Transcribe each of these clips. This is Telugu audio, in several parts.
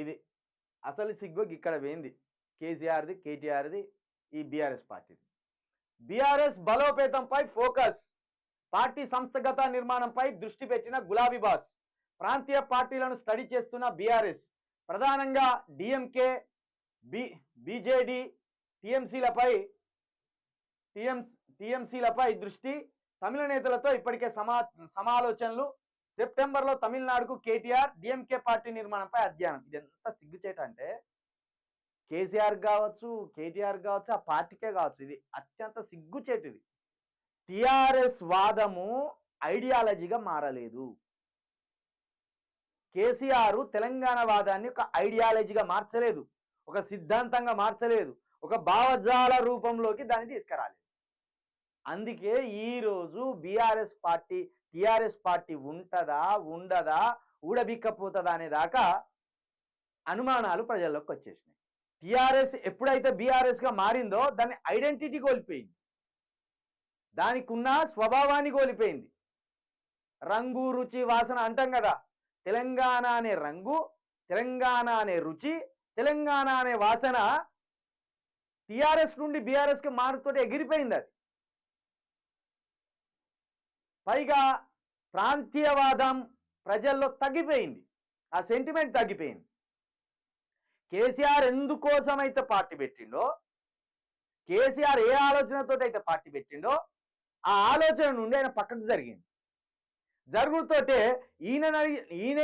ఇది అసలు సిగ్గు ఇక్కడ పోయింది. కేసీఆర్ది, కేటీఆర్ది, ఈ బీఆర్ఎస్ పార్టీది. BRS బలోపేతంపై focus. పార్టీ సంస్థాగత నిర్మాణంపై దృష్టి పెట్టిన గులాబీ బాస్. ప్రాంతీయ పార్టీలను స్టడీ చేస్తున్న బీఆర్ఎస్ ప్రధానంగా డిఎంకే, బీజేడీ, టీఎంసీలపై దృష్టి. తమిళ నేతలతో ఇప్పటికే సమాలోచనలు. సెప్టెంబర్లో తమిళనాడుకు కేటీఆర్, డిఎంకే పార్టీ నిర్మాణంపై అధ్యయనం. ఇది ఎంత సిగ్గుచేట అంటే కేసీఆర్ కావచ్చు, కేటీఆర్ కావచ్చు, ఆ పార్టీకే కావచ్చు, ఇది అత్యంత సిగ్గుచేటిది. టిఆర్ఎస్ వాదము ఐడియాలజీగా మారలేదు. కేసీఆర్ తెలంగాణ వాదాన్ని ఒక ఐడియాలజీగా మార్చలేదు, ఒక సిద్ధాంతంగా మార్చలేదు, ఒక భావజాల రూపంలోకి దాన్ని తీసుకురాలేదు. అందుకే ఈరోజు బీఆర్ఎస్ పార్టీ, టిఆర్ఎస్ పార్టీ ఉంటదా ఉండదా, ఊడబిక్కపోతుందా అనే దాకా అనుమానాలు ప్రజల్లోకి వచ్చేసినాయి. టిఆర్ఎస్ ఎప్పుడైతే బీఆర్ఎస్గా మారిందో దాని ఐడెంటిటీ కోల్పోయింది, దానికి ఉన్న స్వభావాన్ని కోల్పోయింది. రంగు, రుచి, వాసన అంటాం కదా. తెలంగాణ అనే రంగు, తెలంగాణ అనే రుచి, తెలంగాణ అనే వాసన టిఆర్ఎస్ నుండి బీఆర్ఎస్కి మారుతోటి ఎగిరిపోయింది. అది పైగా ప్రాంతీయవాదం ప్రజల్లో తగ్గిపోయింది, ఆ సెంటిమెంట్ తగ్గిపోయింది. కేసీఆర్ ఎందుకోసం అయితే పార్టీ పెట్టిండో, కేసీఆర్ ఏ ఆలోచనతో అయితే పార్టీ పెట్టిండో ఆ ఆలోచన నుండి ఆయన పక్కకు జరిగింది. జరుగుతోటే ఈయన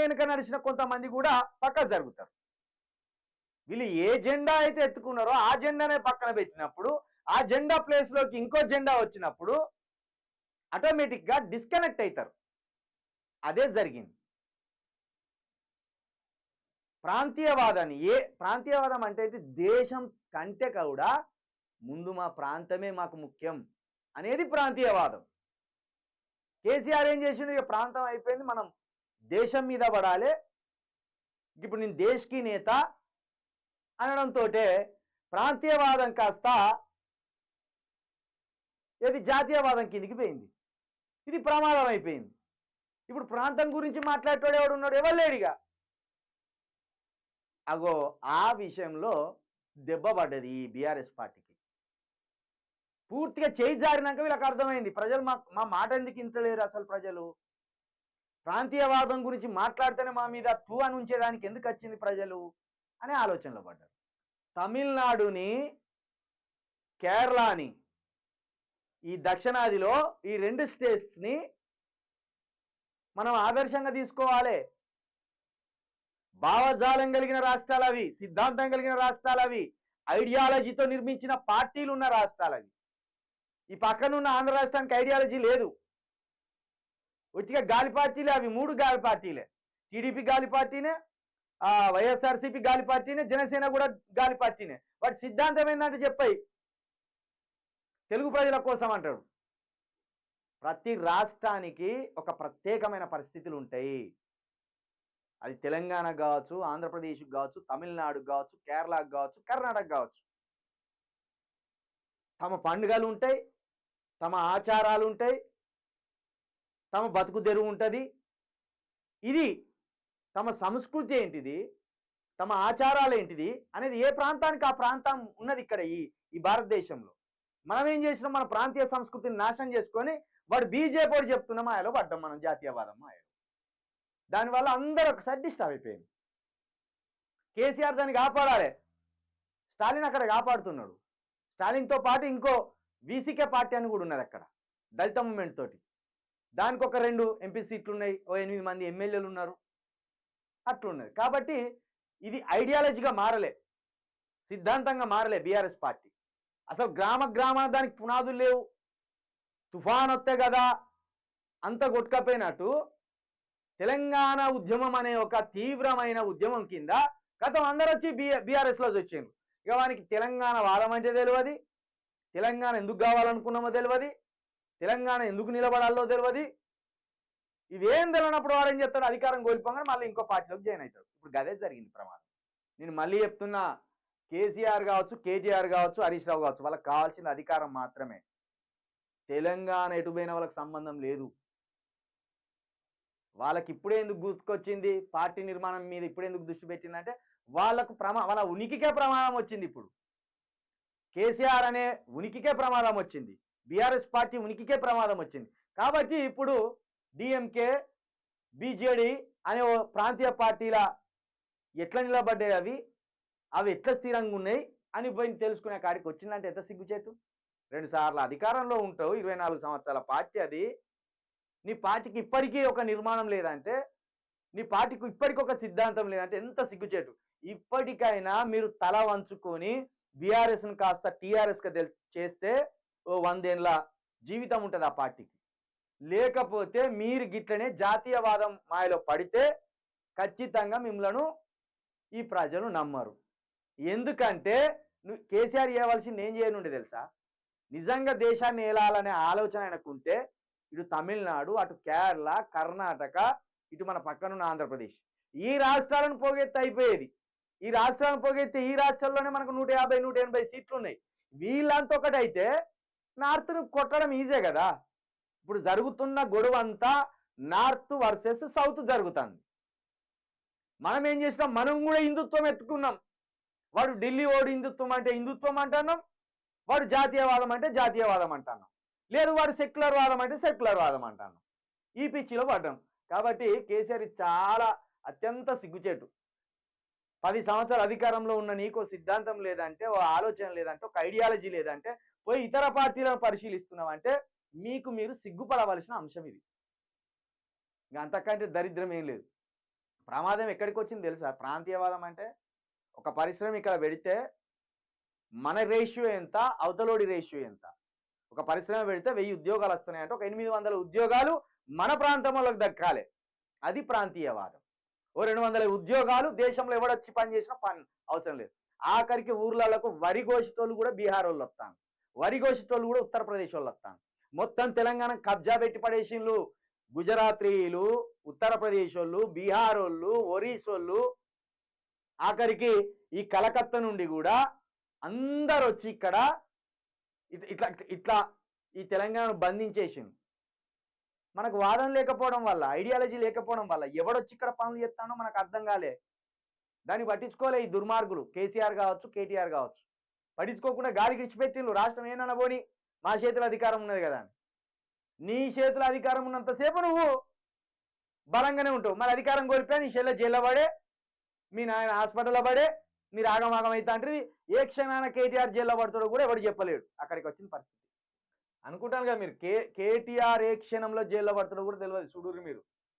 వెనుక నడిచిన కొంతమంది కూడా పక్కకు జరుగుతారు. వీళ్ళు ఏ జెండా అయితే ఎత్తుకున్నారో ఆ జెండానే పక్కన పెట్టినప్పుడు, ఆ జెండా ప్లేస్లోకి ఇంకో జెండా వచ్చినప్పుడు ఆటోమేటిక్గా డిస్కనెక్ట్ అవుతారు. అదే జరిగింది. ప్రాంతీయవాదం అంటే దేశం కంటే కూడా ముందు మా ప్రాంతమే మాకు ముఖ్యం అనేది ప్రాంతీయవాదం. కేసీఆర్ ఏం చేసిండు, ఇక ప్రాంతం అయిపోయింది, మనం దేశం మీద పడాలి, ఇప్పుడు నేను దేశ్కి నేత అనడంతో ప్రాంతీయవాదం కాస్త ఇది జాతీయవాదం కిందికి పోయింది. ఇది ప్రమాదం అయిపోయింది. ఇప్పుడు ప్రాంతం గురించి మాట్లాడేవాడు ఎవడు ఉన్నాడు? ఎవరు లేడిగా. అగో ఆ విషయంలో దెబ్బ పడ్డది ఈ బీఆర్ఎస్ పార్టీకి. పూర్తిగా చేయి జారినాక వీళ్ళకి అర్థమైంది, ప్రజలు మా మాట ఎందుకు ఇంతలేరు, అసలు ప్రజలు ప్రాంతీయవాదం గురించి మాట్లాడితేనే మా మీద తూ అని ఉంచేదానికి ఎందుకు వచ్చింది ప్రజలు అనే ఆలోచనలో పడ్డారు. తమిళనాడుని, కేరళని, ఈ దక్షిణాదిలో ఈ రెండు స్టేట్స్ని మనం ఆదర్శంగా తీసుకోవాలి. భావజాలం కలిగిన రాష్ట్రాలు అవి, సిద్ధాంతం కలిగిన రాష్ట్రాలు అవి, ఐడియాలజీతో నిర్మించిన పార్టీలు ఉన్న రాష్ట్రాలు అవి. ఈ పక్కనున్న ఆంధ్ర రాష్ట్రానికి ఐడియాలజీ లేదు, ఒట్టిగా గాలి పార్టీలే అవి. 3 గాలి పార్టీలే. టీడీపీ గాలి పార్టీనే, వైఎస్ఆర్సీపీ గాలి పార్టీనే, జనసేన కూడా గాలి పార్టీనే. వాటి సిద్ధాంతం ఏంటంటే చెప్పాయి, తెలుగు ప్రజల కోసం అంటాడు. ప్రతి రాష్ట్రానికి ఒక ప్రత్యేకమైన పరిస్థితులు ఉంటాయి. అది తెలంగాణ కావచ్చు, ఆంధ్రప్రదేశ్కి కావచ్చు, తమిళనాడుకు కావచ్చు, కేరళకు కావచ్చు, కర్ణాటక కావచ్చు. తమ పండుగలు ఉంటాయి, తమ ఆచారాలు ఉంటాయి, తమ బతుకు తెరువు ఉంటుంది. ఇది తమ సంస్కృతి ఏంటిది, తమ ఆచారాలు ఏంటిది అనేది ఏ ప్రాంతానికి ఆ ప్రాంతం ఉన్నది ఇక్కడ ఈ భారతదేశంలో. మనం ఏం చేసినాం, మన ప్రాంతీయ సంస్కృతిని నాశనం చేసుకొని వాడు బీజేపీ వాడు చెప్తున్న మాయలో పడ్డాం మనం, జాతీయవాదం మాయలో. దానివల్ల అందరూ ఒకసారి డిస్టర్బ్ అయిపోయింది. కేసీఆర్ దాన్ని కాపాడాలి, స్టాలిన్ అక్కడ కాపాడుతున్నాడు. స్టాలిన్తో పాటు ఇంకో వీసీకే పార్టీ అని కూడా ఉన్నది అక్కడ, దళిత మూమెంట్ తోటి. దానికి ఒక 2 ఎంపీ సీట్లు ఉన్నాయి, ఓ 8 మంది ఎమ్మెల్యేలు ఉన్నారు, అట్లున్నది. కాబట్టి ఇది ఐడియాలజీగా మారలే, సిద్ధాంతంగా మారలే బీఆర్ఎస్ పార్టీ. అసలు గ్రామాన దానికి పునాదులు లేవు. తుఫాన్ వస్తే కదా అంత కొట్టుకపోయినట్టు తెలంగాణ ఉద్యమం అనే ఒక తీవ్రమైన ఉద్యమం కింద గతం అందరూ వచ్చి బీఆర్ఎస్లో వచ్చారు. ఇక వానికి తెలంగాణ వాదం అంటే తెలియదు, తెలంగాణ ఎందుకు కావాలనుకున్నామో తెలియదు, తెలంగాణ ఎందుకు నిలబడాలో తెలియదు. ఇవేం తెలియనప్పుడు వాడు ఏం చెప్తాడు, అధికారం కోల్పోగానే మళ్ళీ ఇంకో పార్టీలోకి జాయిన్ అవుతాడు. ఇప్పుడు గదే జరిగింది ప్రమాదం. నేను మళ్ళీ చెప్తున్నా, కేసీఆర్ కావచ్చు, కేటీఆర్ కావచ్చు, హరీష్ రావు కావచ్చు, వాళ్ళకి కావాల్సిన అధికారం మాత్రమే. తెలంగాణ ఎటుపోయిన వాళ్ళకి సంబంధం లేదు. వాళ్ళకి ఇప్పుడే ఎందుకు గుర్తుకొచ్చింది పార్టీ నిర్మాణం మీద ఇప్పుడే ఎందుకు దృష్టి పెట్టిందంటే వాళ్ళకు వాళ్ళ ఉనికికే ప్రమాదం వచ్చింది. ఇప్పుడు కేసీఆర్ అనే ఉనికికే ప్రమాదం వచ్చింది, బీఆర్ఎస్ పార్టీ ఉనికికే ప్రమాదం వచ్చింది. కాబట్టి ఇప్పుడు డిఎంకే బీజేడీ అనే ప్రాంతీయ పార్టీల ఎట్లా నిలబడ్డాయి, అవి ఎట్లా స్థిరంగా ఉన్నాయి అని పోయి తెలుసుకునే కాడికి వచ్చిందంటే ఎంత సిగ్గుచేటు. 2 సార్లు అధికారంలో ఉంటావు, 24 సంవత్సరాల పార్టీ అది. నీ పార్టీకి ఇప్పటికీ ఒక నిర్మాణం లేదంటే, నీ పార్టీకి ఇప్పటికీ ఒక సిద్ధాంతం లేదంటే ఎంత సిగ్గుచేటు. ఇప్పటికైనా మీరు తల వంచుకొని బీఆర్ఎస్ను కాస్త టీఆర్ఎస్గా చేస్తే ఓ 100 ఏళ్ళ జీవితం ఉంటుంది ఆ పార్టీకి. లేకపోతే మీరు గిట్లనే జాతీయవాదం మాయలో పడితే ఖచ్చితంగా మిమ్మలను ఈ ప్రజలు నమ్మరు. ఎందుకంటే కేసీఆర్ చేయవలసింది ఏం చేయనుండే తెలుసా? నిజంగా దేశాన్ని ఏలాలనే ఆలోచన ఆయనకుంటే ఇటు తమిళనాడు, అటు కేరళ, కర్ణాటక, ఇటు మన పక్కనున్న ఆంధ్రప్రదేశ్, ఈ రాష్ట్రాలను పోగెత్తి అయిపోయేది. ఈ రాష్ట్రాలను పోగెత్తి ఈ రాష్ట్రాల్లోనే మనకు 150, 180 సీట్లు ఉన్నాయి. వీళ్ళంతా ఒకటైతే నార్త్ను కొట్టడం ఈజీ కదా. ఇప్పుడు జరుగుతున్న గొడవ అంతా నార్త్ వర్సెస్ సౌత్ జరుగుతుంది. మనం ఏం చేసినాం? మనం కూడా హిందుత్వం ఎత్తుకున్నాం. వాడు ఢిల్లీ ఓడి హిందుత్వం అంటే హిందుత్వం అంటున్నాం, వాడు జాతీయవాదం అంటే జాతీయవాదం అంటున్నాం, లేదు వాడు సెక్యులర్ వాదం అంటే సెక్యులర్ వాదం అంటున్నాం. ఈ పిచ్చిలో పడ్డాం. కాబట్టి కేసీఆర్ చాలా అత్యంత సిగ్గుచేటు. 10 సంవత్సరాల అధికారంలో ఉన్న నీకు సిద్ధాంతం లేదంటే, ఓ ఆలోచన లేదంటే, ఒక ఐడియాలజీ లేదంటే పోయి ఇతర పార్టీలను పరిశీలిస్తున్నామంటే మీకు మీరు సిగ్గుపడవలసిన అంశం ఇది. ఇంకా అంతకంటే దరిద్రం ఏం లేదు. ప్రమాదం ఎక్కడికి వచ్చింది తెలుసా? ప్రాంతీయవాదం అంటే ఒక పరిశ్రమ ఇక్కడ పెడితే మన రేషియో ఎంత, అవతలోడి రేషియో ఎంత. ఒక పరిశ్రమ పెడితే 1000 ఉద్యోగాలు వస్తున్నాయంటే ఒక 800 ఉద్యోగాలు మన ప్రాంతం వాళ్ళకి దక్కాలి. అది ప్రాంతీయవాదం. ఓ 200 ఉద్యోగాలు దేశంలో ఎవడొచ్చి పని చేసినా పని అవసరం లేదు. ఆఖరికి ఊర్లకు వరి కోసేటోళ్ళు కూడా బీహార్ వాళ్ళు వస్తాను, వరి కోసేటోళ్ళు కూడా ఉత్తరప్రదేశ్ వాళ్ళు వస్తాను. మొత్తం తెలంగాణ కబ్జా పెట్టి పడేసిళ్ళు గుజరాతీలు, ఉత్తరప్రదేశ్ వాళ్ళు, బీహార్ వాళ్ళు, ఒరిస్సోళ్ళు, ఆఖరికి ఈ కలకత్తా నుండి కూడా అందరు వచ్చి ఇక్కడ ఇట్లా ఇట్లా ఈ తెలంగాణను బంధించేసింది. మనకు వాదన లేకపోవడం వల్ల, ఐడియాలజీ లేకపోవడం వల్ల ఎవడొచ్చి ఇక్కడ పనులు చేస్తానో మనకు అర్థం కాలే. దాన్ని పట్టించుకోలే ఈ దుర్మార్గులు, కేసీఆర్ కావచ్చు, కేటీఆర్ కావచ్చు. పట్టించుకోకుండా గాలికి విడిచిపెట్టిండ్రు. రాష్ట్రం ఏనన్నా పోని మా చేతుల అధికారం ఉన్నది కదా అని. నీ చేతుల అధికారం ఉన్నంతసేపు నువ్వు బలంగానే ఉంటావు. మరి అధికారం కోల్పోయా నీ చెల్లె జైల్లో పడే, మీ నాయన హాస్పిటల్లో పడే, మీరు ఆగమాగం అవుతా అంటే ఏ క్షణాన కేటీఆర్ జైల్లో పడతాడో కూడా ఎవడు చెప్పలేడు. అక్కడికి వచ్చిన పరిస్థితి అనుకుంటాను కదా మీరు. కేటీఆర్ ఏ క్షణంలో జైల్లో పడతాడో కూడా తెలియదు. చూడుర్రి మీరు.